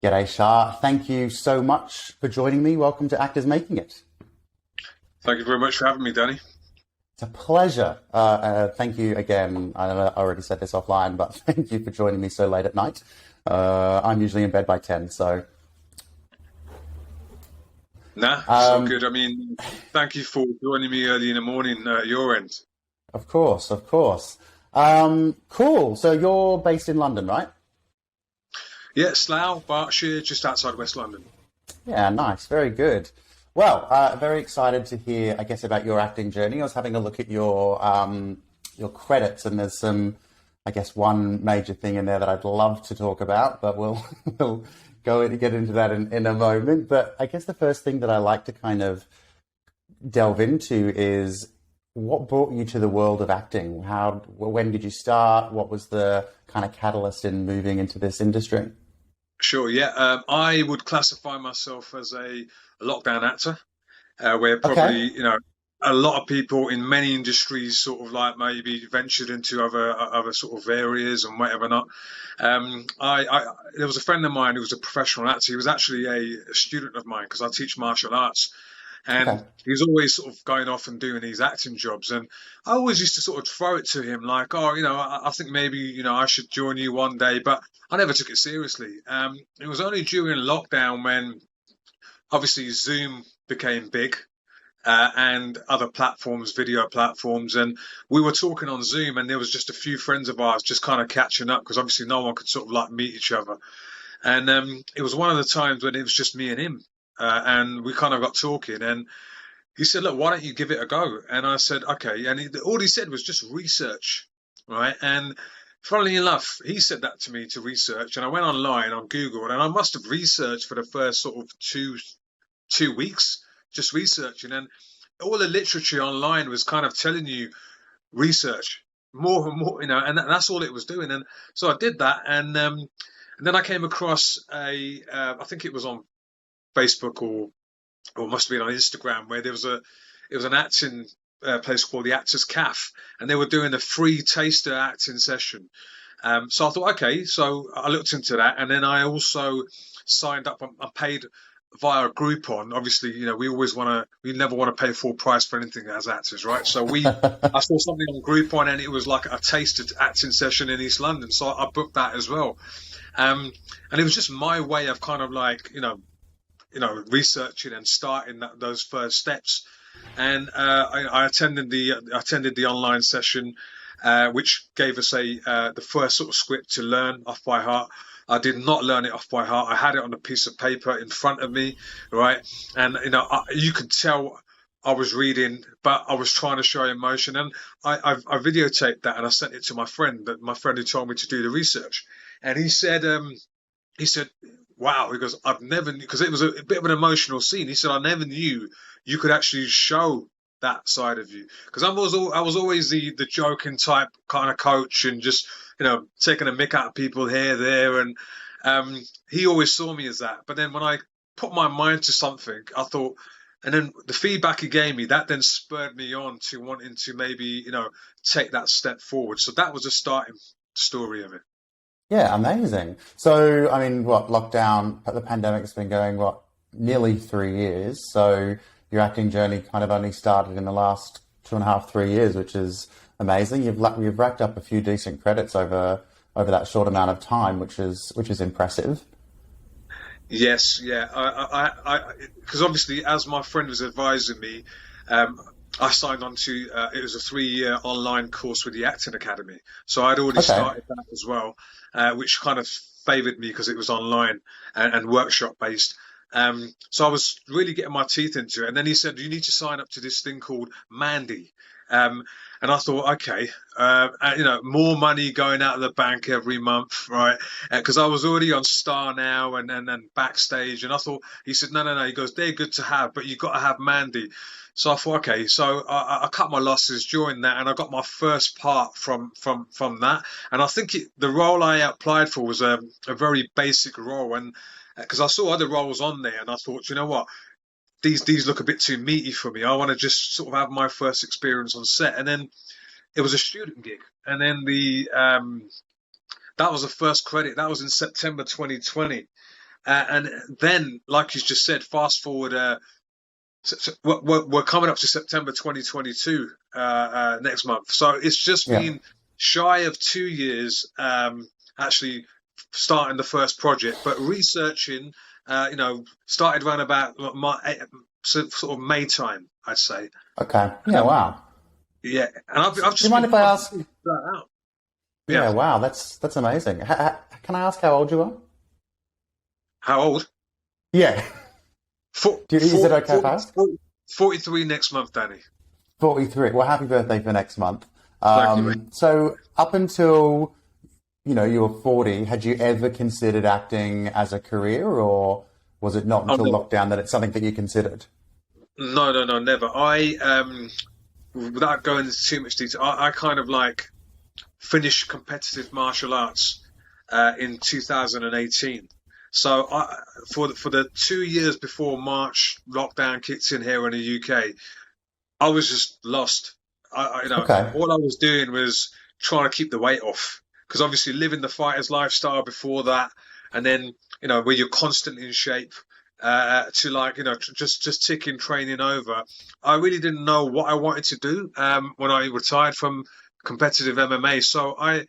G'day, Shah. Thank you so much for joining me. Welcome to Actors Making It. Thank you very much for having me, Danny. It's a pleasure. Thank you again. I know I already said this offline, but thank you for joining me so late at night. I'm usually in bed by 10, so... Nah, so good. I mean, thank you for joining me early in the morning at your end. Of course, of course. Cool. So you're based in London, right? Yeah, Slough, Berkshire, just outside West London. Yeah, nice. Very good. Well, very excited to hear, I guess, about your acting journey. I was having a look at your credits, and there's some, I guess, one major thing in there that I'd love to talk about, but we'll get into that in a moment. But I guess the first thing that I like to kind of delve into is what brought you to the world of acting? When did you start? What was the kind of catalyst in moving into this industry? Sure, yeah. I would classify myself as a lockdown actor, where probably, a lot of people in many industries sort of like maybe ventured into other sort of areas and whatever not. There was a friend of mine who was a professional actor. He was actually a student of mine because I teach martial arts. And he was always sort of going off and doing these acting jobs. And I always used to sort of throw it to him like, I think maybe, I should join you one day. But I never took it seriously. It was only during lockdown when obviously Zoom became big and other platforms, video platforms. And we were talking on Zoom and there was just a few friends of ours just kind of catching up because obviously no one could sort of like meet each other. And it was one of the times when it was just me and him. And we kind of got talking and he said, look, why don't you give it a go? And I said, okay. And all he said was just research, right? And funnily enough, he said that to me to research. And I went online on Google and I must have researched for the first sort of two weeks, just researching. And all the literature online was kind of telling you research more and more, and that's all it was doing. And so I did that. And then I came across I think it was on Facebook or must have been on Instagram, where it was an acting place called the Actors Cafe, and they were doing a free taster acting session. So I thought, okay, so I looked into that, and then I also signed up. I paid via a Groupon. Obviously, we never want to pay full price for anything as actors, right? So I saw something on Groupon, and it was like a taster acting session in East London, so I booked that as well. And it was just my way of kind of like, researching and starting those first steps. And I attended the online session, which gave us the first sort of script to learn off by heart. I did not learn it off by heart. I had it on a piece of paper in front of me, right? And you could tell I was reading, but I was trying to show emotion. And I videotaped that and I sent it to my friend who told me to do the research. And he said, wow, he goes, I've never, because it was a bit of an emotional scene. He said, I never knew you could actually show that side of you. Because I was always the joking type kind of coach and just, taking a mick out of people here, there. And he always saw me as that. But then when I put my mind to something, I thought, and then the feedback he gave me, that then spurred me on to wanting to maybe, take that step forward. So that was the starting story of it. Yeah, amazing. So, I mean, lockdown, the pandemic's been going, nearly 3 years. So your acting journey kind of only started in the last 2.5, 3 years, which is amazing. You've racked up a few decent credits over that short amount of time, which is impressive. Yes, yeah. Because obviously, as my friend was advising me, I signed on to, it was a 3-year online course with the Acting Academy. So I'd already started that as well, which kind of favoured me because it was online and workshop based. So I was really getting my teeth into it. And then he said, you need to sign up to this thing called Mandy. And I thought, okay, more money going out of the bank every month, right? Because I was already on Star Now and Backstage. And I thought, he said, no. He goes, they're good to have, but you've got to have Mandy. So I thought, okay, so I cut my losses during that, and I got my first part from that. And I think the role I applied for was a very basic role, and because I saw other roles on there, and I thought, you know what, these look a bit too meaty for me. I want to just sort of have my first experience on set. And then it was a student gig, and then that was the first credit. That was in September 2020. And then, like you just said, fast forward. We're coming up to September 2022 next month, so it's just Yeah. been shy of 2 years actually starting the first project, but researching. Started around about sort of May time, I'd say. Okay. Yeah. Um, Wow. yeah, and Do you mind if I I've just ask? been that out. Yeah, Yeah. Wow. That's amazing. Can I ask how old you are? how old? Yeah. Four, Is it four, okay if I ask? 43 next month, Danny. 43. Well, happy birthday for next month. Thank you, mate. So up until, you were 40, had you ever considered acting as a career, or was it not Oh, until lockdown that it's something that you considered? no, never. Without going into too much detail, I kind of like finished competitive martial arts in 2018. So for the 2 years before March lockdown kicked in here in the UK, I was just lost. Okay. All I was doing was trying to keep the weight off because obviously living the fighter's lifestyle before that, and then where you're constantly in shape, to like just ticking training over. I really didn't know what I wanted to do when I retired from competitive MMA. So I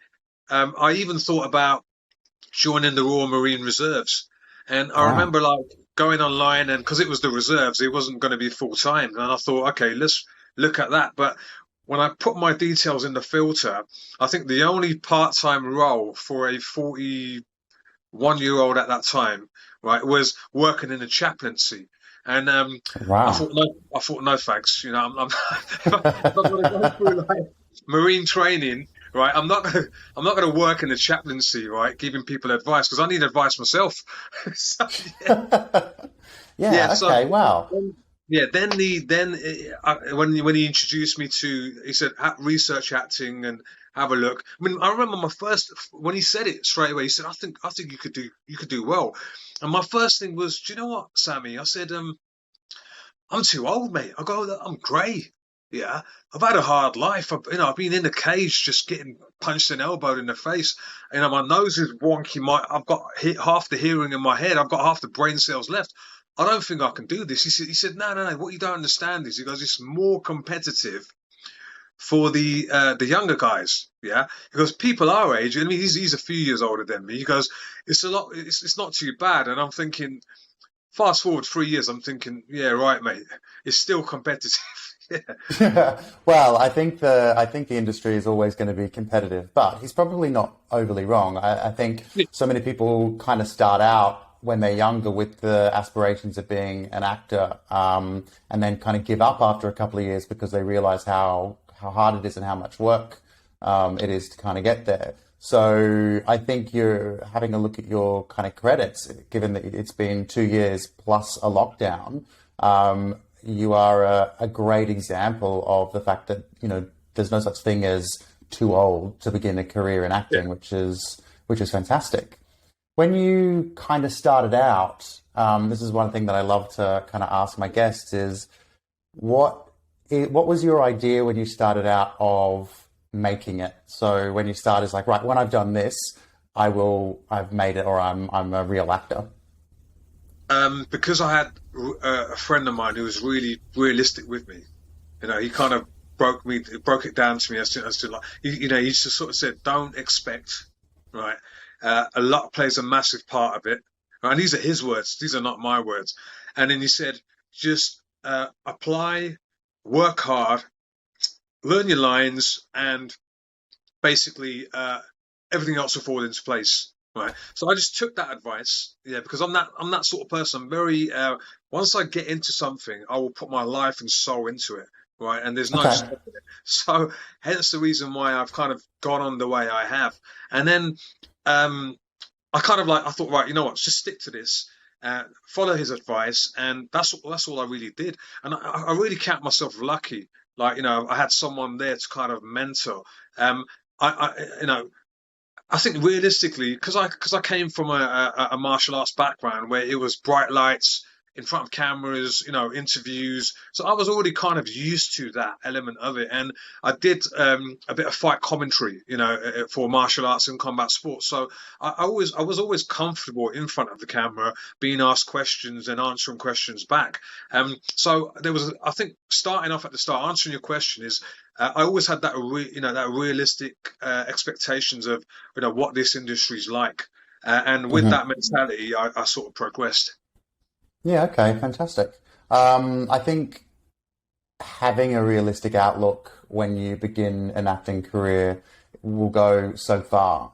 even thought about joining the Royal Marine Reserves. And I Wow. remember like going online, and because it was the reserves, it wasn't going to be full time. And I thought, okay, let's look at that. But when I put my details in the filter, I think the only part time role for a 41-year-old at that time, right, was working in a chaplaincy. And Wow. I thought, no thanks. If I'm going to go through like marine training, right? I'm not gonna work in the chaplaincy, right? Giving people advice because I need advice myself. So, yeah, yeah. Yeah. So Okay. Wow. yeah, when he introduced me to, he said research acting and have a look. I mean, I remember my first when he said it straight away. He said, I think you could do well. And my first thing was, do you know what, Sammy? I said, I'm too old, mate. I go, I'm grey. Yeah, I've had a hard life. I've been in the cage, just getting punched and elbowed in the face. My nose is wonky. I've got half the hearing in my head. I've got half the brain cells left. I don't think I can do this. He said, no. What you don't understand is, he goes, it's more competitive for the younger guys. Yeah, because people our age. I mean, he's a few years older than me. He goes, it's a lot. It's not too bad. And I'm thinking, fast forward 3 years, I'm thinking, yeah, right, mate. It's still competitive. Well, I think the industry is always going to be competitive, but he's probably not overly wrong. I think Yeah. so many people kind of start out when they're younger with the aspirations of being an actor, and then kind of give up after a couple of years because they realize how hard it is and how much work it is to kind of get there. So I think you're having a look at your kind of credits, given that it's been 2 years plus a lockdown. You are a great example of the fact that there's no such thing as too old to begin a career in Yeah. acting, which is fantastic. When you kind of started out, this is one thing that I love to kind of ask my guests is what what was your idea when you started out of making it? So when you start, it's like, right, when I've done this, I've made it, or I'm a real actor. Because I had a friend of mine who was really realistic with me. He kind of broke it down to me as to like, he just sort of said, don't expect, right? A luck plays a massive part of it. Right? And these are his words. These are not my words. And then he said, just apply, work hard, learn your lines, and basically everything else will fall into place. Right. So I just took that advice, yeah, because I'm that sort of person. I'm very once I get into something, I will put my life and soul into it. Right. And there's no Okay. stopping it. So hence the reason why I've kind of gone on the way I have. And then I kind of like, I thought, right, you know what, just stick to this, follow his advice, and that's all I really did. And I really count myself lucky. Like, I had someone there to kind of mentor. Um, I think realistically, because I came from a martial arts background where it was bright lights, in front of cameras, interviews. So I was already kind of used to that element of it. And I did a bit of fight commentary, for martial arts and combat sports. So I was always comfortable in front of the camera, being asked questions and answering questions back. So there was, I think, starting off at the start, answering your question is, I always had that, that realistic expectations of, what this industry's like. And with that mentality, I sort of progressed. Yeah, okay, fantastic. I think having a realistic outlook when you begin an acting career will go so far.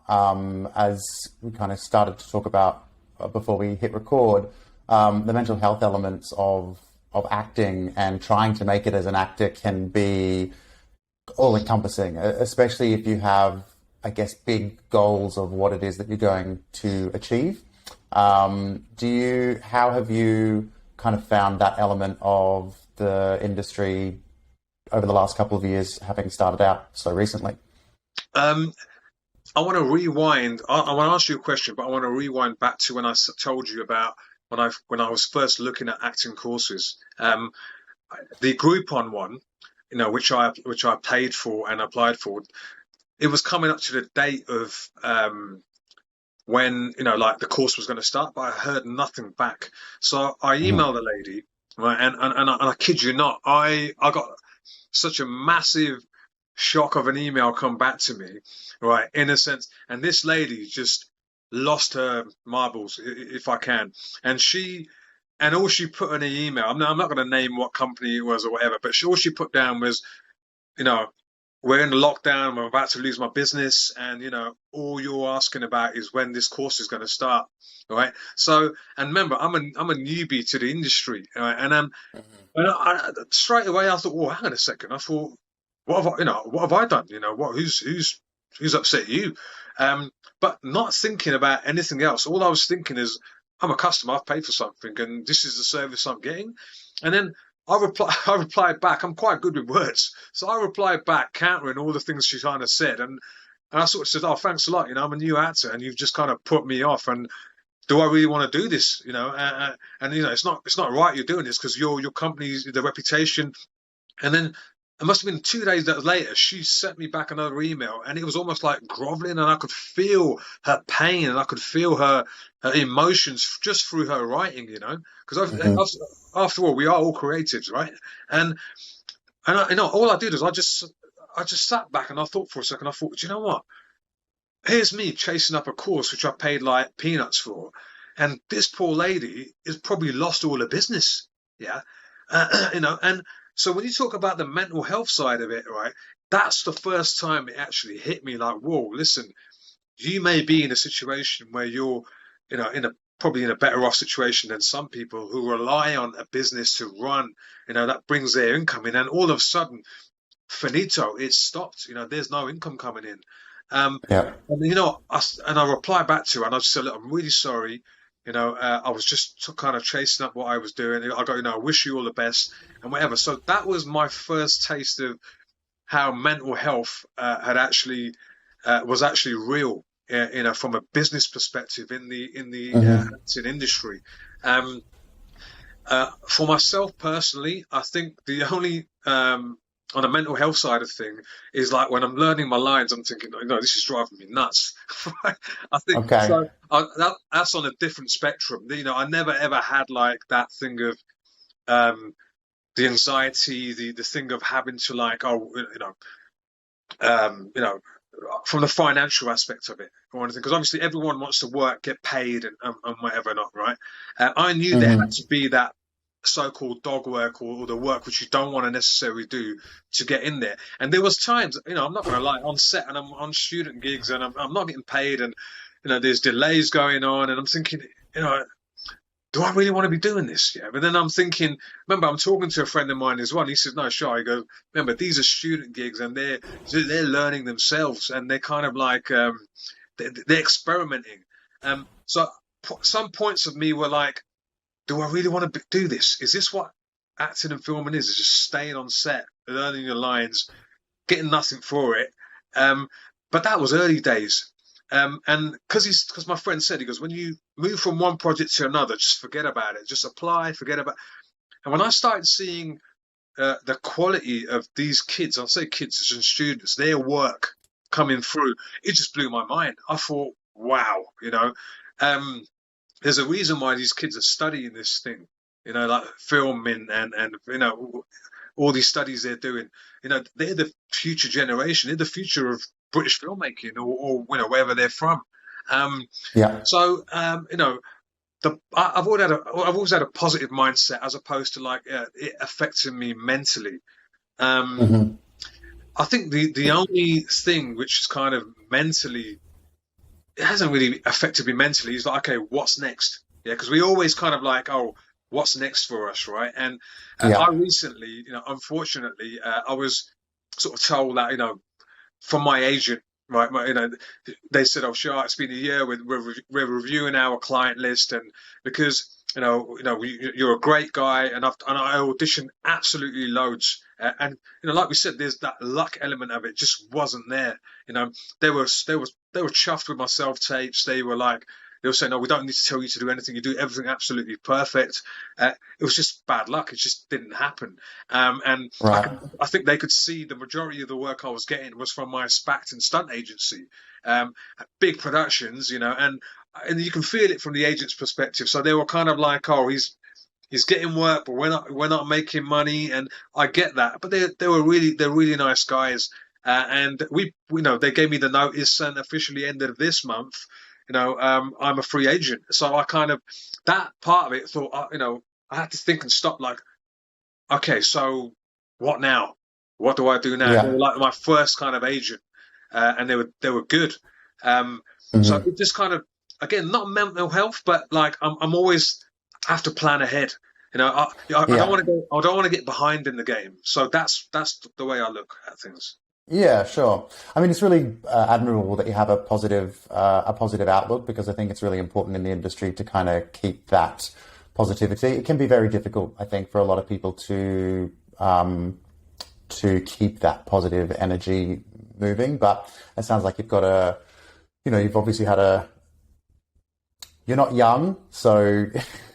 As we kind of started to talk about before we hit record, the mental health elements of acting and trying to make it as an actor can be all encompassing, especially if you have, I guess, big goals of what it is that you're going to achieve. How have you kind of found that element of the industry over the last couple of years, having started out so recently? I want to rewind. I want to ask you a question, but I want to rewind back to when I told you about when I was first looking at acting courses. The Groupon one, which I paid for and applied for, it was coming up to the date of when like the course was going to start, but I heard nothing back. So I emailed the lady, right, and I kid you not, I got such a massive shock of an email come back to me, right, in a sense. And this lady just lost her marbles, if I can. And all she put in an email, I'm not going to name what company it was or whatever, but all she put down was, we're in the lockdown, I'm about to lose my business, and all you're asking about is when this course is going to start, right? So, and remember, I'm a newbie to the industry, right? And I straight away I thought, well, hang on a second. I thought, what have I done? Who's upset you? But not thinking about anything else. All I was thinking is, I'm a customer, I've paid for something, and this is the service I'm getting. And then I replied back. I'm quite good with words, so I replied back, countering all the things she kind of said, and I sort of said, "Oh, thanks a lot. I'm a new actor, and you've just kind of put me off. And do I really want to do this? And it's not right you're doing this because your company's the reputation." And then it must have been 2 days later, she sent me back another email, and it was almost like groveling, and I could feel her pain, and I could feel her emotions just through her writing, because after all, we are all creatives, right? And all I did is I just sat back and I thought for a second. I thought, do you know what? Here's me chasing up a course which I paid like peanuts for, and this poor lady has probably lost all her business, yeah, and. So when you talk about the mental health side of it, right, that's the first time it actually hit me like, whoa, listen, you may be in a situation where you're, probably in a better off situation than some people who rely on a business to run, that brings their income in, and all of a sudden, finito, it's stopped. There's no income coming in. Yeah. And I replied back to her, and I just said, look, I'm really sorry. I was just kind of chasing up what I was doing. I go, I wish you all the best and whatever. So that was my first taste of how mental health was actually real, from a business perspective in the acting industry. For myself personally, I think the only on the mental health side of thing is like when I'm learning my lines, I'm thinking, this is driving me nuts. I think so. That's on a different spectrum. I never ever had like that thing of the anxiety, the thing of having to like, from the financial aspect of it or anything, because obviously everyone wants to work, get paid, and whatever not, right? I knew there had to be that so-called dog work or the work which you don't want to necessarily do to get in there. And there was times, I'm not going to lie, on set and I'm on student gigs and I'm not getting paid, and there's delays going on, and I'm thinking, do I really want to be doing this? Yeah. But then I'm thinking, remember, I'm talking to a friend of mine as well. And he said, no, Shah, he goes, remember, these are student gigs and they're learning themselves, and they're kind of like, they're experimenting. So some points of me were like, do I really want to do this? Is this what acting and filming is? Is just staying on set, learning your lines, getting nothing for it? But that was early days. And because my friend said, he goes, when you move from one project to another, just forget about it. Just apply, forget about. And when I started seeing the quality of these kids, I'll say kids and students, their work coming through, it just blew my mind. I thought, wow, there's a reason why these kids are studying this thing, like filming and all these studies they're doing. They're the future generation. They're the future of British filmmaking, or wherever they're from. Yeah. So I've always had a positive mindset, as opposed to like it affecting me mentally. Mm-hmm. I think the only thing which is kind of mentally, it hasn't really affected me mentally, is like, okay, what's next? Yeah, because we always kind of like, oh, what's next for us, right? And I recently, unfortunately, I was sort of told that, from my agent, right? They said, "Oh, Shah, it's been a year. We're reviewing our client list, and because you're a great guy, and I auditioned absolutely loads, and like we said, there's that luck element of it just wasn't there. They were chuffed with my self tapes. They were saying, "No, we don't need to tell you to do anything. You do everything absolutely perfect." It was just bad luck. It just didn't happen. And Right. I think they could see the majority of the work I was getting was from my SPACT and Stunt agency, big productions, and you can feel it from the agent's perspective. So they were kind of like, "Oh, he's getting work, but we're not making money," and I get that. But they're really nice guys, and they gave me the notice, and officially ended of this month. I'm a free agent, so I kind of, that part of it thought, I had to think and stop, like, okay, so what now? What do I do now? They were like my first kind of agent, and they were good. So it just kind of, again, not mental health, but like I'm always have to plan ahead. I don't want to get behind in the game. So that's the way I look at things. Yeah, sure. I mean, it's really admirable that you have a positive outlook, because I think it's really important in the industry to kind of keep that positivity. It can be very difficult, I think, for a lot of people to keep that positive energy moving. But it sounds like you've got you've obviously you're not young, so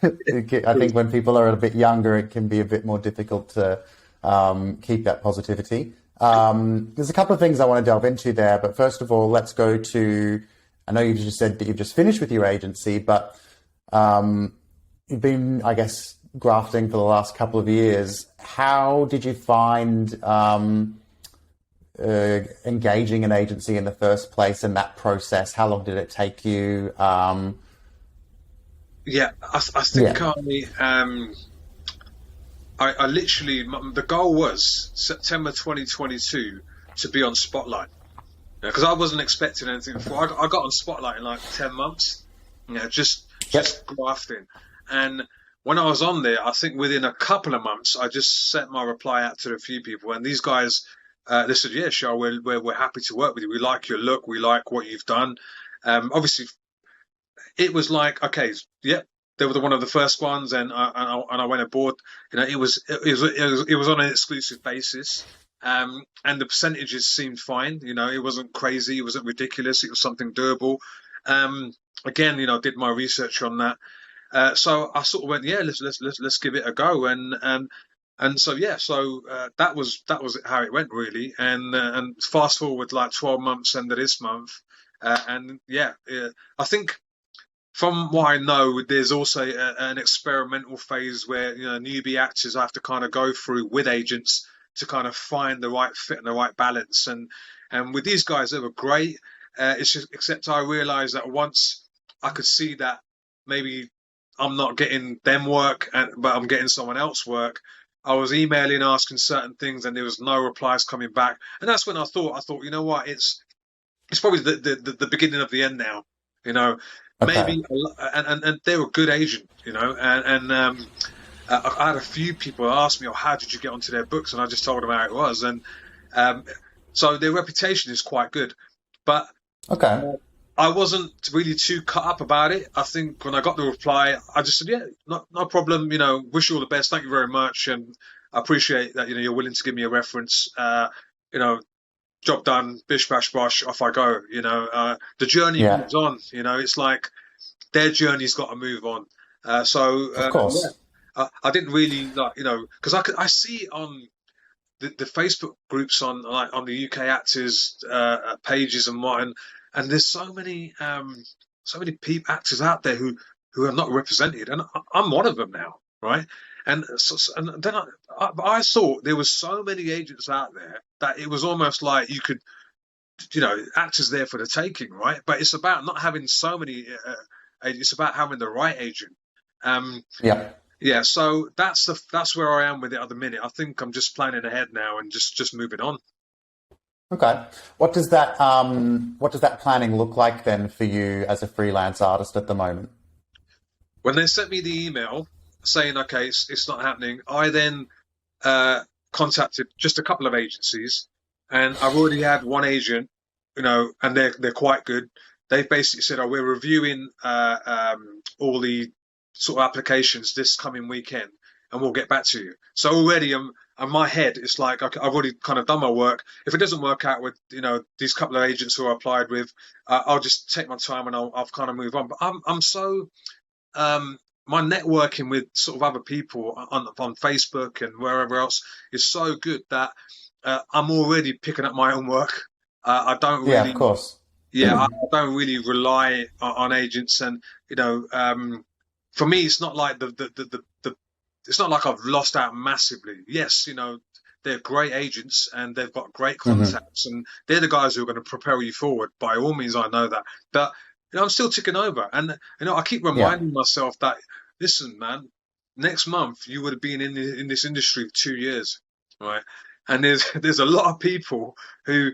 I think when people are a bit younger, it can be a bit more difficult to keep that positivity. There's a couple of things I want to delve into there, but first of all, let's go to, I know you've just said that you've just finished with your agency, but you've been, I guess, grafting for the last couple of years. How did you find engaging an agency in the first place, and that process? How long did it take you? I think I literally, the goal was September 2022 to be on Spotlight, because I wasn't expecting anything before. I got on Spotlight in like 10 months, just grafting. And when I was on there, I think within a couple of months, I just sent my reply out to a few people, and these guys, they said, "Yeah, Shah, we're happy to work with you. We like your look. We like what you've done." Obviously, it was like, okay, yeah, they were one of the first ones, and I went aboard. It was on an exclusive basis, and the percentages seemed fine. It wasn't crazy, it wasn't ridiculous. It was something doable. Again, did my research on that. So I sort of went, yeah, let's give it a go, and so yeah, so that was how it went, really. And fast forward like 12 months into this month, and I think, from what I know, there's also an experimental phase where newbie actors have to kind of go through with agents to kind of find the right fit and the right balance. And with these guys, they were great. It's just, except I realised that once I could see that maybe I'm not getting them work, but I'm getting someone else work, I was emailing, asking certain things, and there was no replies coming back. And that's when I thought, you know what, it's probably the beginning of the end now. Maybe, and they were a good agent, and I had a few people ask me, "Oh, how did you get onto their books?" And I just told them how it was, and so their reputation is quite good. But I wasn't really too cut up about it. I think when I got the reply, I just said, "Yeah, no problem. Wish you all the best. Thank you very much, and I appreciate that. You're willing to give me a reference. job done, bish bash bosh, off I go. The journey Yeah, moves on. It's like their journey's got to move on. So of yeah, course. I didn't really like, because I see on the Facebook groups on the UK actors pages and what, and there's so many people actors out there who are not represented, and I'm one of them now, right? And then I thought there was so many agents out there that it was almost like you could, actors there for the taking, right? But it's about not having so many it's about having the right agent. Um, Yeah. yeah, so that's where I am with it at the minute. I think I'm just planning ahead now and just moving on. Okay. What does that planning look like then for you as a freelance artist at the moment? When they sent me the email saying, okay, it's not happening, I then uh, contacted just a couple of agencies, and I've already had one agent, and they're quite good. They've basically said, oh, we're reviewing all the sort of applications this coming weekend, and we'll get back to you. So already, in my head, it's like, okay, I've already kind of done my work. If it doesn't work out with these couple of agents who I applied with, I'll just take my time and I'll kind of move on. But I'm so my networking with sort of other people on Facebook and wherever else is so good that I'm already picking up my own work. I don't Yeah, of really, course. yeah, I don't really rely on agents, and for me, it's not like it's not like I've lost out massively. Yes, they're great agents and they've got great Hmm. contacts, and they're the guys who are going to propel you forward. By all means, I know that, but I'm still ticking over, and I keep Yeah. reminding myself that, listen, man, next month you would have been in this industry for 2 years, right? And there's a lot of people who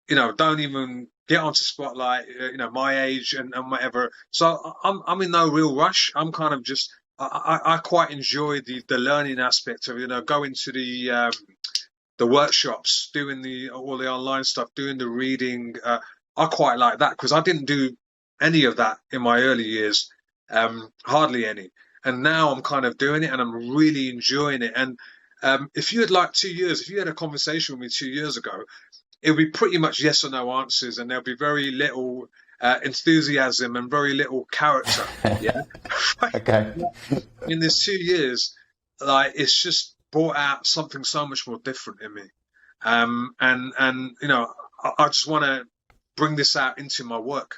don't even get onto spotlight, my age and whatever. So I'm in no real rush. I'm kind of just I quite enjoy the learning aspect of going to the workshops, doing the all the online stuff, doing the reading. I quite like that because I didn't do any of that in my early years, hardly any. And now I'm kind of doing it, and I'm really enjoying it. And if you had like 2 years, if you had a conversation with me 2 years ago, it would be pretty much yes or no answers, and there'll be very little enthusiasm and very little character. Yeah, Okay. in these 2 years, like it's just brought out something so much more different in me. And I just want to bring this out into my work.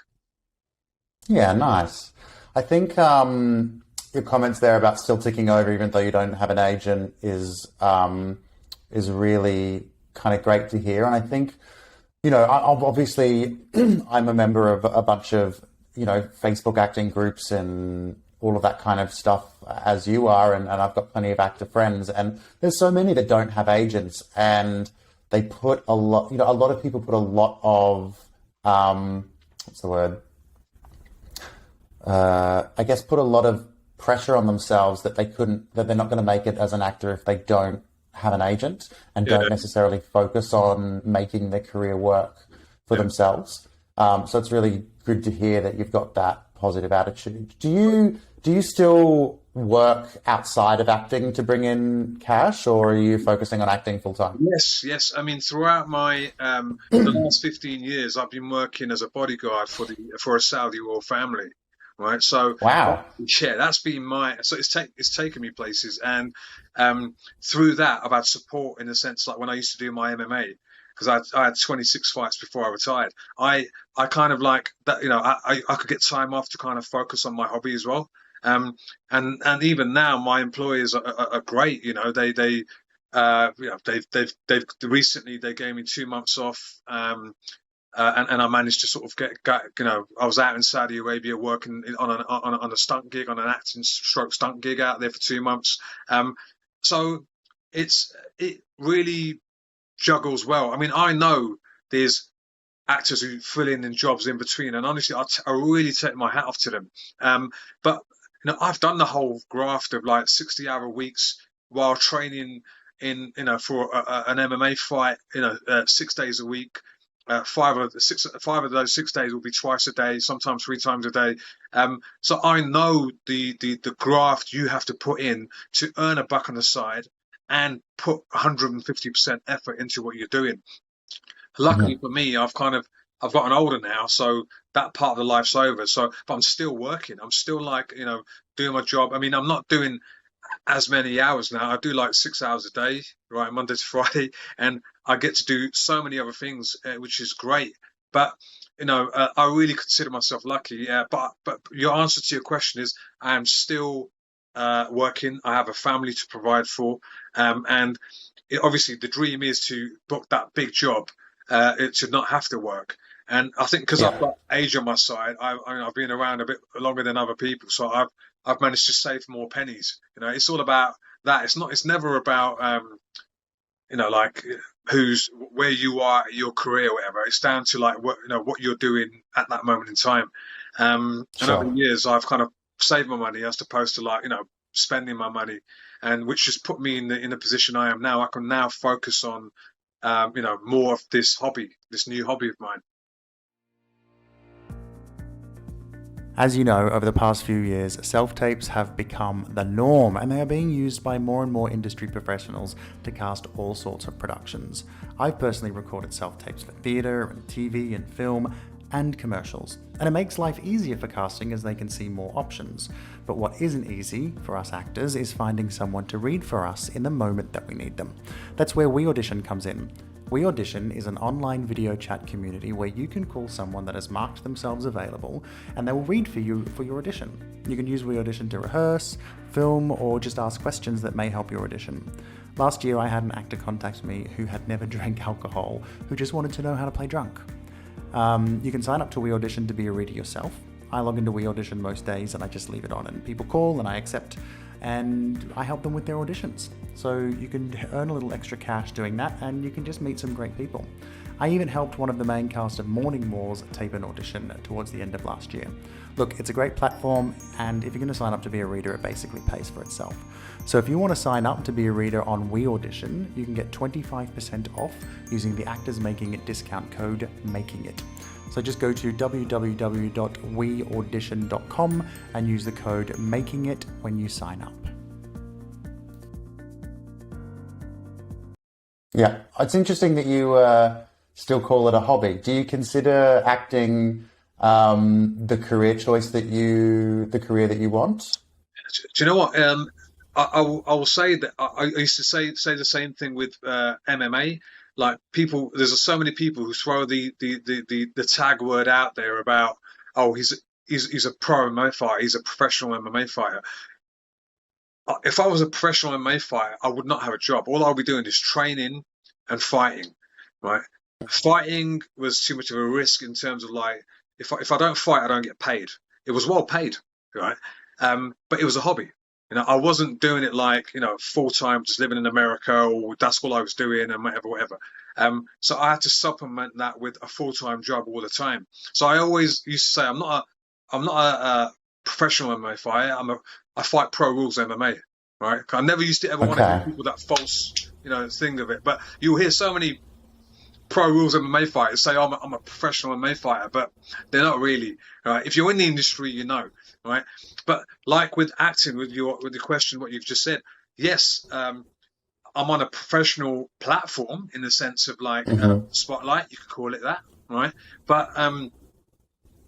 Yeah, nice. I think your comments there about still ticking over, even though you don't have an agent, is really kind of great to hear. And I think, obviously, I'm a member of a bunch of, Facebook acting groups and all of that kind of stuff as you are. And I've got plenty of actor friends. And there's so many that don't have agents. And they put a lot, a lot of people put a lot of, what's the word? I guess put a lot of pressure on themselves that that they're not going to make it as an actor if they don't have an agent and Yeah, don't necessarily focus on making their career work for yeah. themselves. So it's really good to hear that you've got that positive attitude. Do you still work outside of acting to bring in cash, or are you focusing on acting full time? Yes, yes. I mean, throughout my the last 15 years, I've been working as a bodyguard for a Saudi royal family, right? So Wow. yeah, that's been my so it's taken me places, and through that, I've had support in the sense like when I used to do my MMA. Because I had 26 fights before I retired. I kind of like that, I could get time off to kind of focus on my hobby as well. Um, and even now, my employers are great. They've recently they gave me 2 months off. And I managed to sort of get I was out in Saudi Arabia working on a stunt gig, on an acting stroke stunt gig out there for 2 months. So it really juggles well. I mean, I know there's actors who fill in jobs in between, and honestly, I really take my hat off to them. But I've done the whole graft of like 60-hour weeks while training in for an MMA fight, 6 days a week. Five of those 6 days will be twice a day, sometimes 3 times a day. So I know the graft you have to put in to earn a buck on the side and put 150% effort into what you're doing. Luckily for me, I've gotten older now, so that part of the life's over. So, but I'm still working. I'm still like, doing my job. I mean, I'm not doing as many hours now. I do like 6 hours a day, right, Monday to Friday, and I get to do so many other things, which is great. But I really consider myself lucky. Yeah, but your answer to your question is, I am still working. I have a family to provide for, and obviously the dream is to book that big job. It should not have to work. And I think because I've got age on my side, I've been around a bit longer than other people, so I've managed to save more pennies. It's all about that. It's never about like where you are in your career or whatever. It's down to like what you're doing at that moment in time. And over the years, I've kind of saved my money as opposed to like spending my money, and which has put me in the position I am now. I can now focus on more of this new hobby of mine. As you know, over the past few years, self-tapes have become the norm, and they are being used by more and more industry professionals to cast all sorts of productions. I've personally recorded self-tapes for theatre and TV and film and commercials, and it makes life easier for casting as they can see more options. But what isn't easy for us actors is finding someone to read for us in the moment that we need them. That's where We Audition comes in. We Audition is an online video chat community where you can call someone that has marked themselves available and they will read for you for your audition. You can use We Audition to rehearse, film, or just ask questions that may help your audition. Last year I had an actor contact me who had never drank alcohol, who just wanted to know how to play drunk. You can sign up to We Audition to be a reader yourself. I log into We Audition most days and I just leave it on, and people call and I accept, and I help them with their auditions. So you can earn a little extra cash doing that, and you can just meet some great people. I even helped one of the main cast of Morning Wars tape an audition towards the end of last year. Look, it's a great platform, and if you're going to sign up to be a reader, it basically pays for itself. So if you want to sign up to be a reader on We Audition, you can get 25% off using the Actors Making It discount code MAKINGIT. So just go to www.weaudition.com and use the code MAKINGIT when you sign up. Yeah, it's interesting that you still call it a hobby. Do you consider acting the career that you want? Do you know what? I will say that I used to say the same thing with MMA. Like people, there's so many people who throw the tag word out there about, oh, he's a pro MMA fighter, he's a professional MMA fighter. If I was a professional MMA fighter, I would not have a job. All I'll be doing is training and fighting, right? Fighting was too much of a risk in terms of like, if I don't fight, I don't get paid. It was well paid, right? But it was a hobby. I wasn't doing it like, full time, just living in America, or that's all I was doing and whatever. So I had to supplement that with a full-time job all the time. So I always used to say, I'm not a professional MMA fighter. I fight pro rules MMA, right? I never used to ever want to give people that false, thing of it. But you'll hear so many pro rules MMA fighters say, I'm a professional MMA fighter, but they're not really, right? If you're in the industry, right? But like with acting, with the question, what you've just said, yes, I'm on a professional platform in the sense of like spotlight, you could call it that, right? But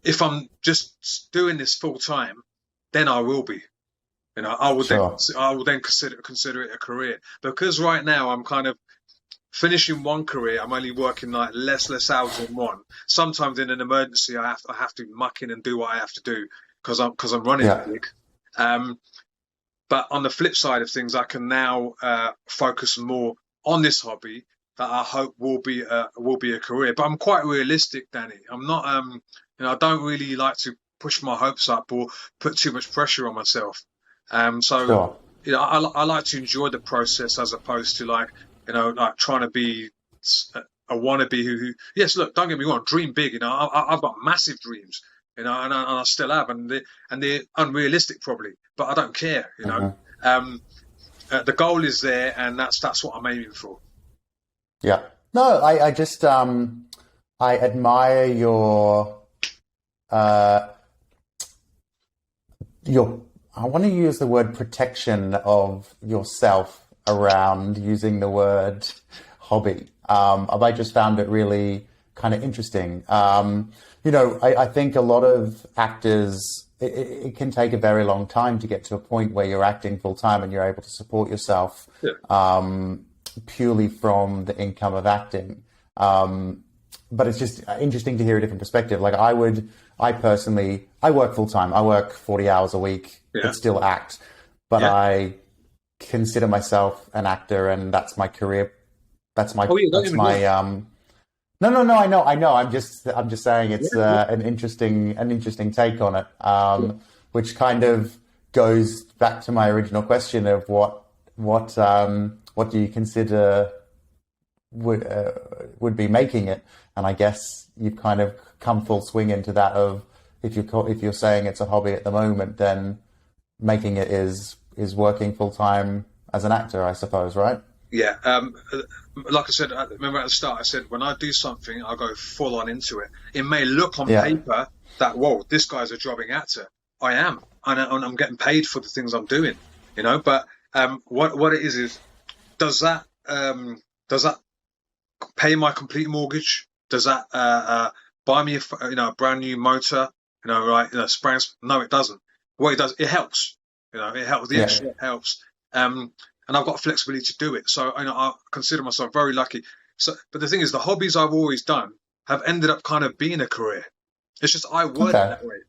if I'm just doing this full time, then I will be, I will then consider it a career, because right now I'm kind of finishing one career. I'm only working like less hours than one. Sometimes in an emergency, I have to muck in and do what I have to do because I'm running big. But on the flip side of things, I can now focus more on this hobby that I hope will be a career. But I'm quite realistic, Danny. I'm not I don't really like to push my hopes up or put too much pressure on myself. I like to enjoy the process as opposed to like trying to be a wannabe who yes, look, don't get me wrong, dream big. I've got massive dreams. And I still have, and they're unrealistic probably, but I don't care. The goal is there, and that's what I'm aiming for. Yeah. No, I just I admire your I want to use the word protection of yourself around using the word hobby. I just found it really kind of interesting. I think a lot of actors, it can take a very long time to get to a point where you're acting full time and you're able to support yourself purely from the income of acting. But it's just interesting to hear a different perspective. Like I personally work full time. I work 40 hours a week, but still act. But I consider myself an actor, and that's my career. That's my, No, I know. I'm just saying it's an interesting take on it, which kind of goes back to my original question of what do you consider would be making it? And I guess you've kind of come full swing into that of if you're saying it's a hobby at the moment, then making it is working full time as an actor, I suppose, right? Yeah. Like I said, remember at the start, I said, when I do something, I go full on into it. It may look on paper that, whoa, this guy's a jobbing actor. I am. And I'm getting paid for the things I'm doing, but what it is, does that pay my complete mortgage? Does that buy me a brand new motor? Springs? No, it doesn't. What it does, it helps. It helps. The extra helps. And I've got flexibility to do it. So I consider myself very lucky. So, but the thing is, the hobbies I've always done have ended up kind of being a career. It's just I word it that way.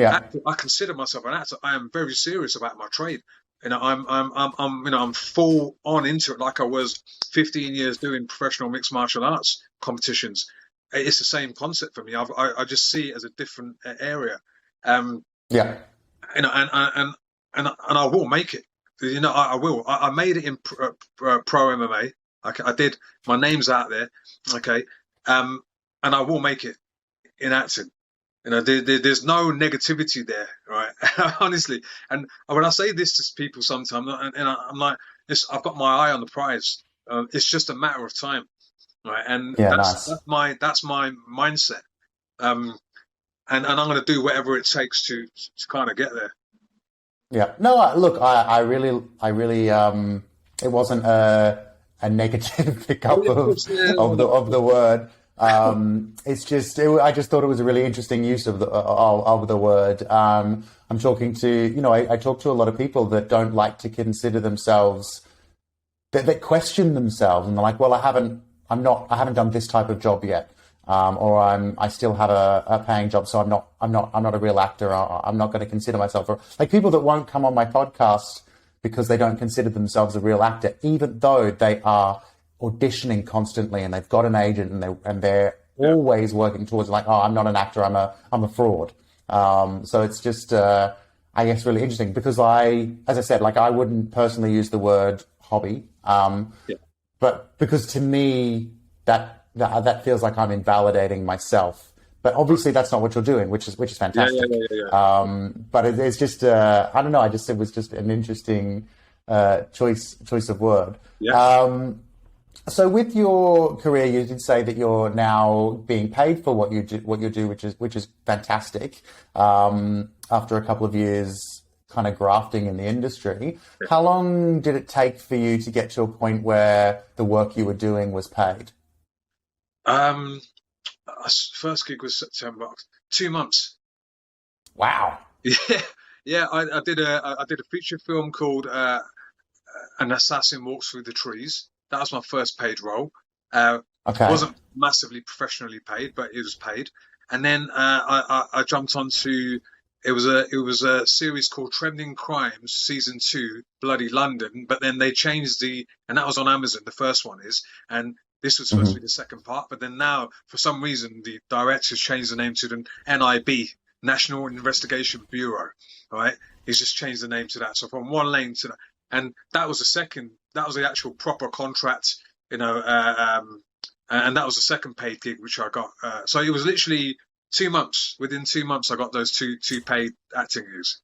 Actor, I consider myself an actor. I am very serious about my trade. I'm full on into it, like I was 15 years doing professional mixed martial arts competitions. It's the same concept for me. I just see it as a different area. And I will make it. I will. I made it in pro MMA. I did. My name's out there. Okay. And I will make it in acting. There's no negativity there, right? Honestly. And when I say this to people sometimes, and I'm like, I've got my eye on the prize. It's just a matter of time, right? And that's my mindset. And I'm going to do whatever it takes to kind of get there. Yeah. No, look, I really, it wasn't a negative pickup of the word. It's just, I just thought it was a really interesting use of the word. I'm talking to, I talk to a lot of people that don't like to consider themselves, that question themselves, and they're like, well, I haven't done this type of job yet. Or I still have a paying job, so I'm not a real actor. I'm not going to consider myself like people that won't come on my podcast because they don't consider themselves a real actor, even though they are auditioning constantly and they've got an agent and they're always working towards like, oh, I'm not an actor, I'm a fraud. So it's just I guess really interesting because as I said, like I wouldn't personally use the word hobby, but because to me that feels like I'm invalidating myself, but obviously that's not what you're doing, which is fantastic. But it's just I don't know. It was just an interesting choice of word. So with your career, you did say that you're now being paid for what you do, which is fantastic. After a couple of years kind of grafting in the industry, how long did it take for you to get to a point where the work you were doing was paid? First gig was September. 2 months. Wow. Yeah. I did a feature film called An Assassin Walks Through the Trees. That was my first paid role. It wasn't massively professionally paid, but it was paid. And then I jumped onto it was a series called Trending Crimes Season 2, Bloody London. But then they changed and that was on Amazon. The first one is, and this was supposed to be the second part, but then now, for some reason, the director's changed the name to the NIB, National Investigation Bureau, right? He's just changed the name to that. So from one lane to that. And that was the actual proper contract, and that was the second paid gig, which I got. So it was literally 2 months. Within 2 months, I got those two paid acting gigs.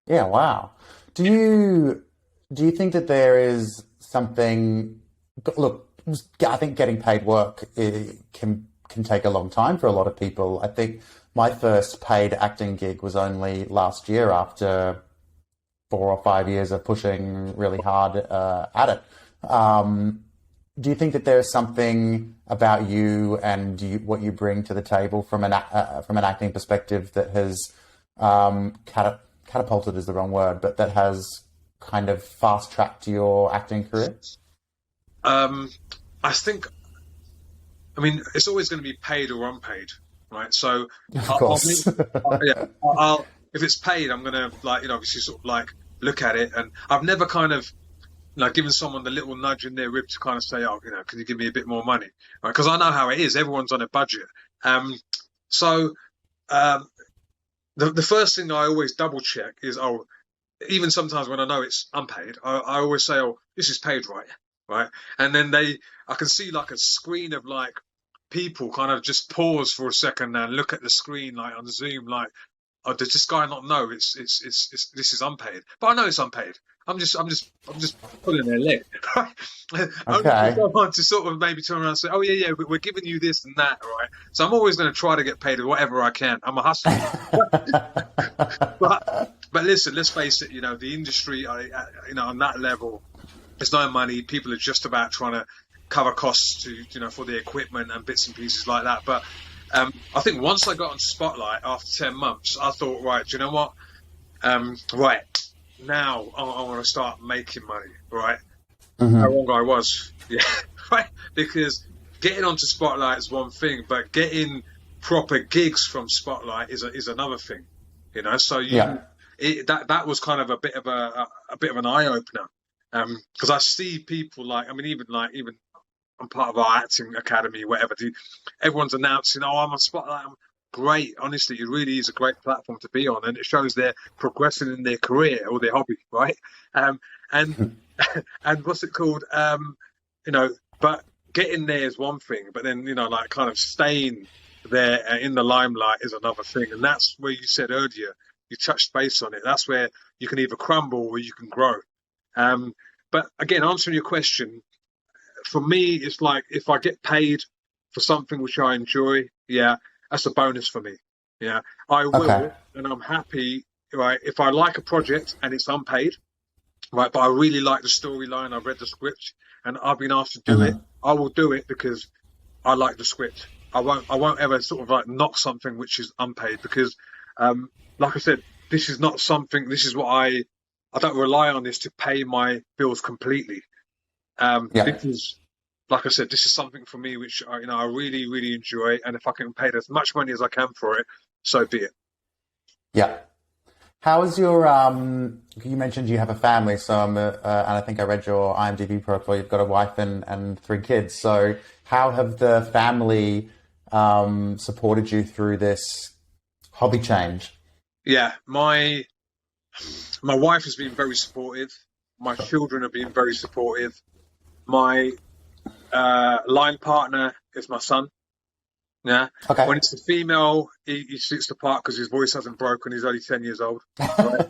Yeah, wow. Do you think that there is something, look, I think getting paid work can take a long time for a lot of people. I think my first paid acting gig was only last year after 4 or 5 years of pushing really hard at it. do you think that there's something about you and what you bring to the table from an acting perspective that has catapulted is the wrong word, but that has kind of fast tracked your acting career? I think, I mean, it's always going to be paid or unpaid, right? So, Of course. if it's paid, I'm going to obviously sort of like look at it, and I've never kind of given someone the little nudge in their rib to kind of say, oh, can you give me a bit more money, right? Because I know how it is. Everyone's on a budget. So the first thing I always double check is, even sometimes when I know it's unpaid, I always say, oh, this is paid, right? And then I can see like a screen of like people kind of just pause for a second and look at the screen like on Zoom, like, oh, does this guy not know it's this is unpaid? But I know it's unpaid. I'm just pulling their leg, right? Okay. I want to sort of maybe turn around and say, oh yeah, we're giving you this and that, right? So I'm always going to try to get paid whatever I can. I'm a hustler. but listen, let's face it. The industry, on that level, there's no money. People are just about trying to cover costs for the equipment and bits and pieces like that. But I think once I got on Spotlight after 10 months, I thought, right, do you know what? Right. Now I want to start making money, right? Mm-hmm. How wrong I was, yeah, right? Because getting onto Spotlight is one thing, but getting proper gigs from Spotlight is another thing, So that was kind of a bit of an eye opener, because I see people even I'm part of our acting academy, whatever. Everyone's announcing, oh, I'm on Spotlight. Great, honestly, it really is a great platform to be on, and it shows they're progressing in their career or their hobby, right? And and what's it called? But getting there is one thing, but then kind of staying there in the limelight is another thing, and that's where you said earlier, you touched base on it. That's where you can either crumble or you can grow. But again, answering your question, for me, it's like if I get paid for something which I enjoy, yeah. That's a bonus for me. Yeah, I will, and I'm happy, right? If I like a project and it's unpaid, right, but I really like the storyline, I've read the script, and I've been asked to do it, I will do it because I like the script. I won't ever sort of like knock something which is unpaid, because, like I said, this is not something. This is what I don't rely on this to pay my bills completely. Because, like I said, this is something for me which I really, really enjoy, and if I can pay as much money as I can for it, so be it. Yeah. How is your? You mentioned you have a family, so and I think I read your IMDb profile. You've got a wife and 3 kids. So how have the family supported you through this hobby change? Yeah, my wife has been very supportive. My children have been very supportive. My line partner is my son. Yeah. Okay. When it's a female, he sits apart because his voice hasn't broken. He's only 10 years old, right?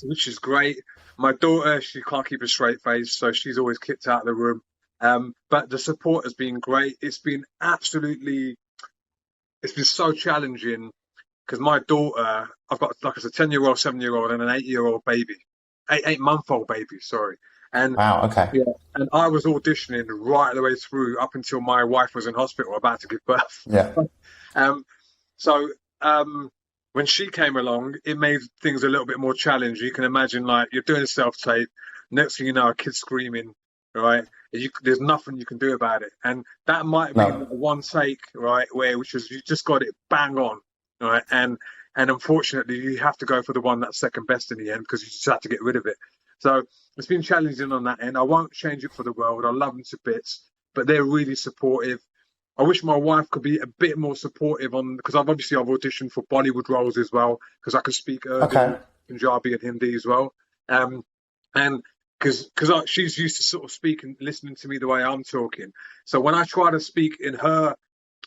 Which is great. My daughter, she can't keep a straight face, so she's always kicked out of the room. But the support has been great. It's been so challenging because my daughter, I've got like I said, 10-year-old, 7-year-old, and an 8-year-old baby, 8-month-old baby. Sorry. And wow, okay. Yeah, and I was auditioning right the way through up until my wife was in hospital about to give birth. Yeah. So when she came along, it made things a little bit more challenging. You can imagine, like, you're doing a self-tape. Next thing you know, a kid's screaming, right? There's nothing you can do about it. And that might be one take, right, which is you just got it bang on, right? And unfortunately, you have to go for the one that's second best in the end because you just have to get rid of it. So it's been challenging on that end. I won't change it for the world. I love them to bits, but they're really supportive. I wish my wife could be a bit more supportive because I've auditioned for Bollywood roles as well because I can speak Urdu, Punjabi and Hindi as well. And because she's used to sort of speaking, listening to me the way I'm talking. So when I try to speak in her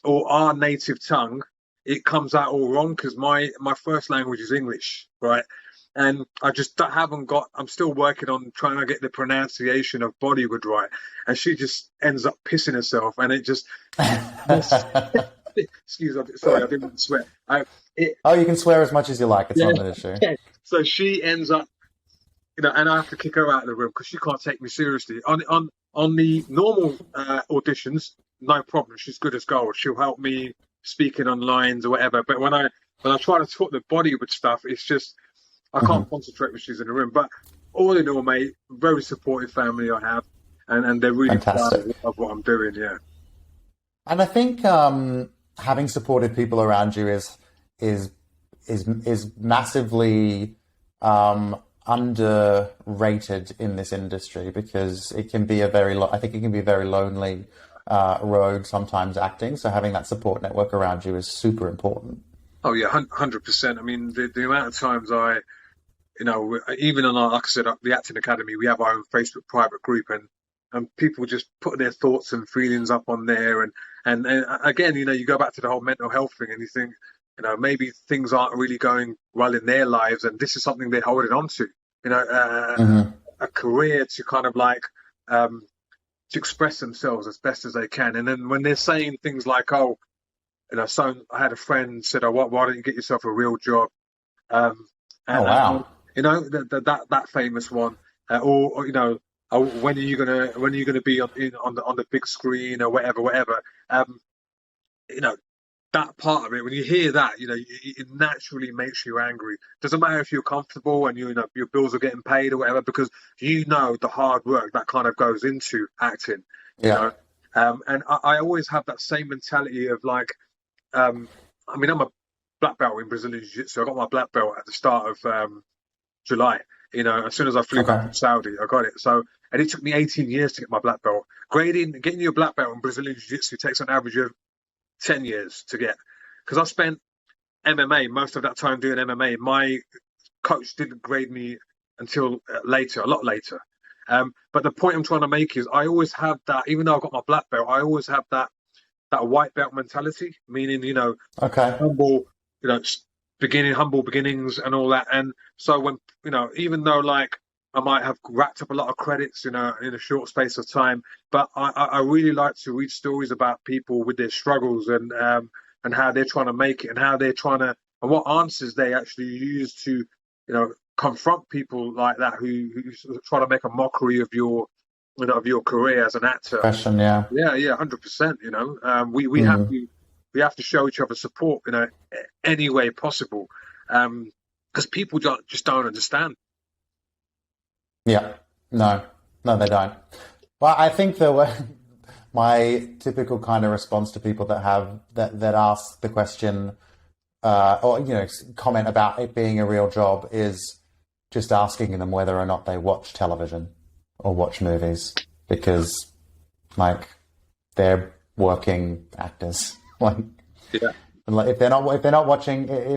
or our native tongue, it comes out all wrong because my first language is English, right? And I just haven't got, I'm still working on trying to get the pronunciation of Bollywood right. And she just ends up pissing herself. And it just, excuse me, sorry, I didn't swear. You can swear as much as you like. It's not an issue. So she ends up and I have to kick her out of the room because she can't take me seriously. On the normal auditions, no problem. She's good as gold. She'll help me speaking on lines or whatever. But when I try to talk the body with stuff, it's just I can't concentrate when she's in the room. But all in all, mate, very supportive family I have, and they're really proud Fantastic. of what I'm doing. Yeah. And I think having supportive people around you is massively underrated in this industry because it can be I think it can be a very lonely road sometimes acting. So having that support network around you is super important. Oh yeah, 100%. I mean, the amount of times even on our, like I said, the Acting Academy, we have our own Facebook private group, and people just put their thoughts and feelings up on there, and again, you go back to the whole mental health thing, and you think, maybe things aren't really going well in their lives, and this is something they're holding on to, a career to kind of like to express themselves as best as they can, and then when they're saying things like, oh, so I had a friend said, oh, why don't you get yourself a real job? And, Oh wow. that famous one, or oh, when are you gonna be on the big screen or whatever. That part of it, when you hear that, it naturally makes you angry. Doesn't matter if you're comfortable and your bills are getting paid or whatever, because the hard work that kind of goes into acting. Yeah. And I always have that same mentality of like, I'm a black belt in Brazilian Jiu-Jitsu. I got my black belt at the start of July. As soon as I flew back from Saudi, I got it. So, and it took me 18 years to get my black belt. Getting your black belt in Brazilian Jiu-Jitsu takes an average of 10 years to get. Because I spent MMA, most of that time doing MMA. My coach didn't grade me until a lot later. But the point I'm trying to make is I always have that, even though I've got my black belt, I always have that white belt mentality, meaning, humble, humble beginnings and all that. And so when, even though like I might have racked up a lot of credits, in a short space of time, but I really like to read stories about people with their struggles and how they're trying to make it and how they're trying to, and what answers they actually use to, confront people like that who try to make a mockery of your career as an actor. Question, yeah. Yeah, 100%. We have to show each other support, any way possible, because people just don't understand. Yeah. No, they don't. Well, I think my typical kind of response to people that ask the question, or comment about it being a real job is just asking them whether or not they watch television or watch movies, because like they're working actors. Like, Yeah. if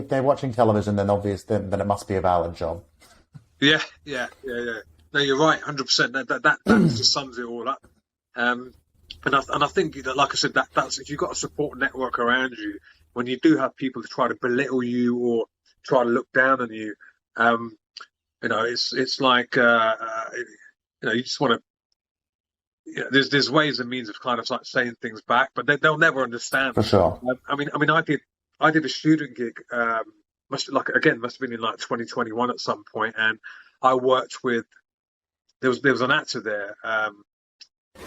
they're watching television, then then it must be a valid job. Yeah. No, you're right, 100%. That just sums it all up. And I think that, like I said, that's if you've got a support network around you, when you do have people to try to belittle you or try to look down on you, it's like you just want to. There's ways and means of kind of like saying things back, but they'll never understand. For sure. I did a student gig. Must have been in like 2021 at some point, and I worked with. There was an actor there. I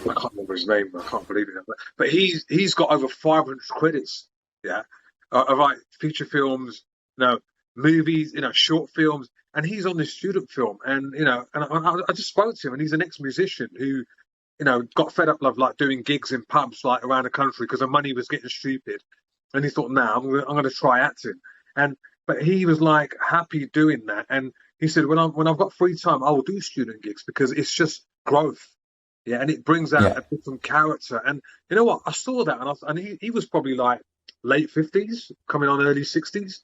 can't remember his name. I can't believe it. But he's got over 500 credits. Yeah, right. Feature films, movies, short films, and he's on this student film. And I just spoke to him, and he's an ex-musician who, got fed up of like doing gigs in pubs like around the country because the money was getting stupid, and he thought, "Nah, I'm going to try acting." But he was like happy doing that, and he said, "When I've got free time, I will do student gigs because it's just growth." Yeah, and it brings out a different character. And you know what? I saw that, and he was probably like late 50s, coming on early 60s.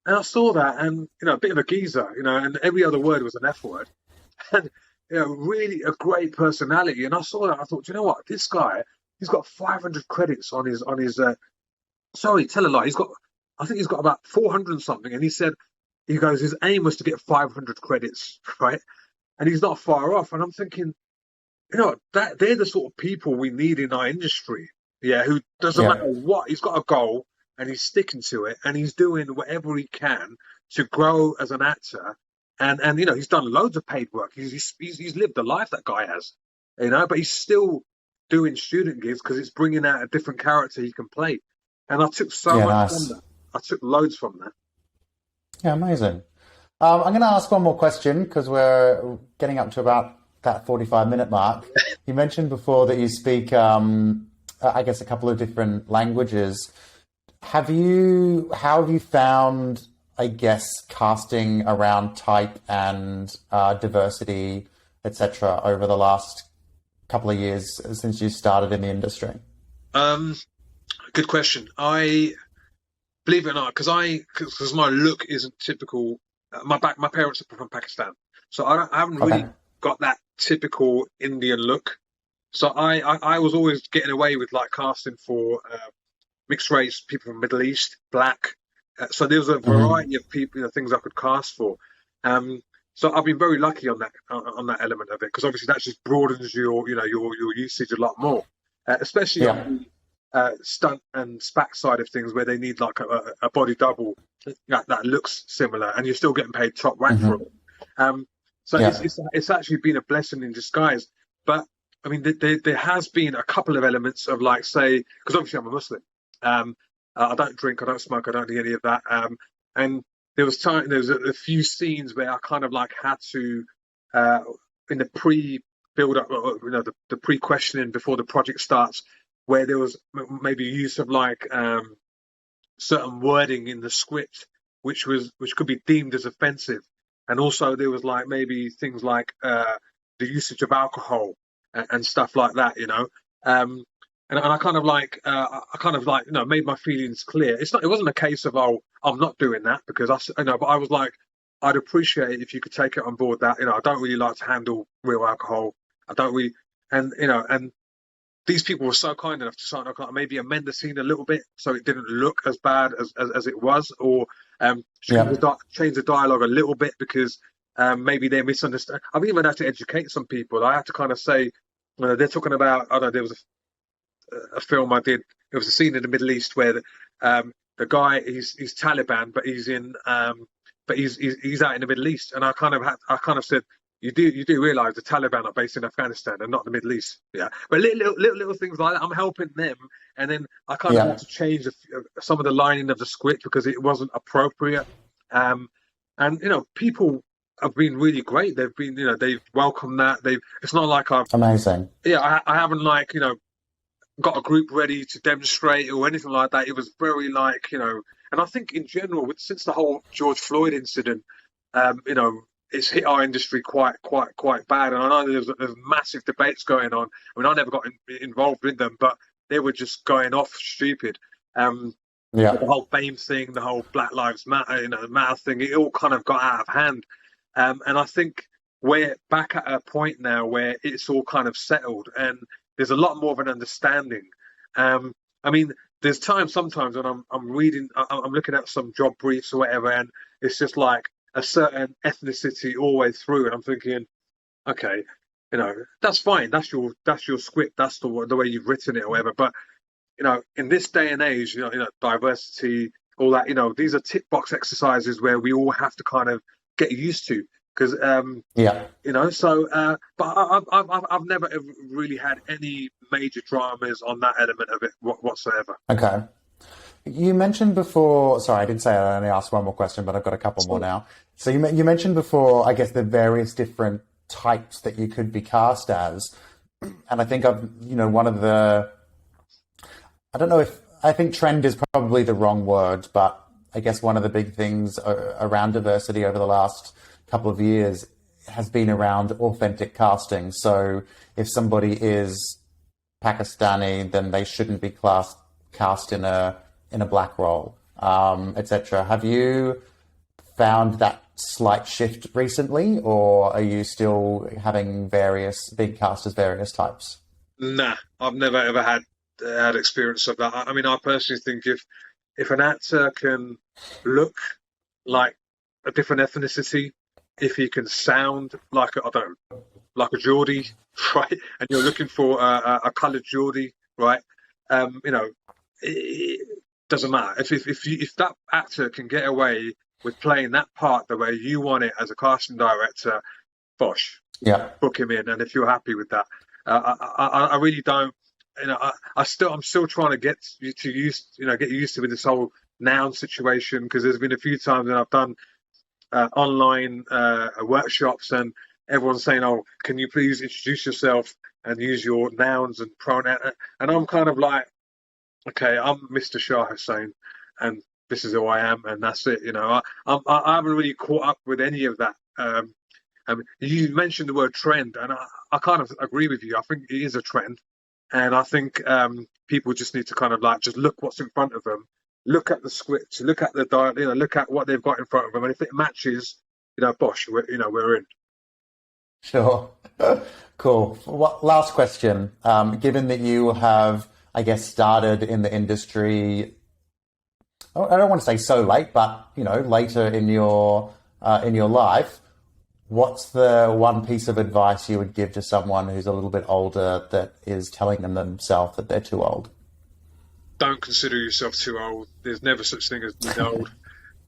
And I saw that, and a bit of a geezer, and every other word was an F word, and really a great personality. And I saw that, I thought, you know what? This guy, he's got 500 credits on his. Sorry, tell a lie. I think he's got about 400 and something. And he goes, his aim was to get 500 credits, right? And he's not far off. And I'm thinking, that they're the sort of people we need in our industry. Yeah, who doesn't matter what, he's got a goal and he's sticking to it and he's doing whatever he can to grow as an actor and he's done loads of paid work. He's lived the life that guy has, but he's still doing student gigs because it's bringing out a different character he can play. And I took so Yeah, much from nice. that. I took loads from that. Yeah, amazing. I'm going to ask one more question because we're getting up to about that 45-minute mark. You mentioned before that you speak, I guess, a couple of different languages. How have you found, I guess, casting around type and diversity, etc., over the last couple of years since you started in the industry? Um, Good question. I believe it or not, because my look isn't typical. My parents are from Pakistan, so I haven't Okay. really got that typical Indian look. So I was always getting away with like casting for mixed race, people from Middle East, black. So there was a Hmm. variety of people, things I could cast for. Um, so I've been very lucky on that element of it because obviously that just broadens your usage a lot more, especially on Yeah. the stunt and SPAC side of things where they need like a body double that looks similar and you're still getting paid top rank for Hmm. it. Um, so Yeah. it's actually been a blessing in disguise. But I mean, there has been a couple of elements of like, say, because obviously I'm a Muslim. Um, I don't drink, I don't smoke, I don't do any of that. And there was a few scenes where I kind of like had to, uh, in the pre build up, the pre questioning before the project starts, where there was maybe use of like certain wording in the script, which could be deemed as offensive, and also there was like maybe things like the usage of alcohol and stuff like that, Um, and I kind of like made my feelings clear. It wasn't a case of, oh, I'm not doing that because but I was like, I'd appreciate it if you could take it on board that I don't really like to handle real alcohol. I don't really, and these people were so kind enough to sort of like maybe amend the scene a little bit so it didn't look as bad as it was, or Yeah. change the dialogue a little bit because maybe they misunderstand. I've even had to educate some people. I had to kind of say, they're talking about, I don't know, there was a film I did. There was a scene in the Middle East where the guy he's Taliban, but he's out in the Middle East, and I kind of said, you do realize the Taliban are based in Afghanistan and not the Middle East, yeah. But little things like that, I'm helping them, and then I kind of had Yeah. to change some of the lining of the script because it wasn't appropriate. Um, and people have been really great. They've welcomed that. It's not like Amazing. I haven't like got a group ready to demonstrate or anything like that. It was very like, and I think in general, since the whole George Floyd incident, it's hit our industry quite bad. And I know there's massive debates going on. I mean, I never got involved with them, but they were just going off stupid. Um, the Yeah. whole BAME thing, the whole Black Lives Matter, Matter thing, it all kind of got out of hand. And I think we're back at a point now where it's all kind of settled and there's a lot more of an understanding. I mean, there's times sometimes when I'm reading, I'm looking at some job briefs or whatever, and it's just like a certain ethnicity all the way through, and I'm thinking, okay, that's fine, that's your script, that's the way you've written it or whatever. But in this day and age, diversity, all that, these are tick box exercises where we all have to kind of get used to because Yeah. but I've never ever really had any major dramas on that element of it whatsoever. Okay. You mentioned before, sorry, I did say I only asked one more question, but I've got a couple more So, now. So you mentioned before, I guess, the various different types that you could be cast as. And I think one of the, I don't know if, I think trend is probably the wrong word, but I guess one of the big things around diversity over the last couple of years has been around authentic casting. So if somebody is Pakistani, then they shouldn't be cast in a black role, etc. Have you found that slight shift recently, or are you still having various being cast as various types? nah, I've never ever had experience of that. I mean, I personally think if an actor can look like a different ethnicity, if he can sound like I don't know, like a Geordie, right? And you're looking for a coloured Geordie, right? It doesn't matter if that actor can get away with playing that part the way you want it as a casting director, bosh, Yeah. book him in. And if you're happy with that, I really don't. I'm still trying to get used to this whole noun situation, because there's been a few times when I've done online workshops and everyone's saying, "Oh, can you please introduce yourself and use your nouns and pronoun?" And I'm kind of like, okay, I'm Mr. Shah Hussain, and this is who I am, and that's it. I haven't really caught up with any of that. You mentioned the word trend, and I kind of agree with you. I think it is a trend, and I think people just need to kind of like just look what's in front of them, look at the script, look at the diet, look at what they've got in front of them, and if it matches, bosh, we're in. Sure. Cool. Last question. Given that you have, I guess, started in the industry, I don't want to say so late, but later in your life, what's the one piece of advice you would give to someone who's a little bit older that is telling themselves that they're too old? Don't consider yourself too old. There's never such thing as being old.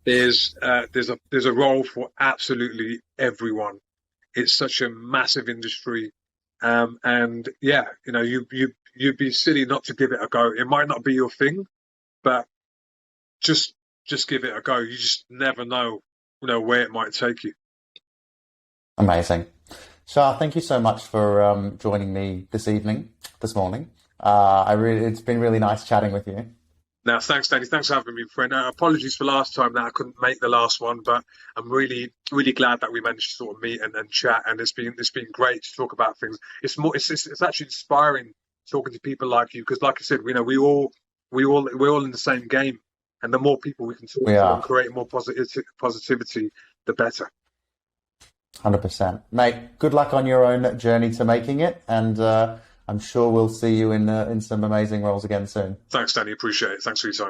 There's a role for absolutely everyone. It's such a massive industry, and yeah, you'd be silly not to give it a go. It might not be your thing, but just give it a go. You just never know, where it might take you. Amazing. Shah, thank you so much for joining me this morning. It's been really nice chatting with you. Now, thanks, Danny. Thanks for having me, friend. Apologies for last time that I couldn't make the last one, but I'm really, really glad that we managed to sort of meet and chat. And it's been great to talk about things. It's actually inspiring talking to people like you, because, like I said, we're all in the same game. And the more people we can talk to and create more positivity, the better. 100%. Mate, good luck on your own journey to making it, and I'm sure we'll see you in some amazing roles again soon. Thanks, Danny. Appreciate it. Thanks for your time.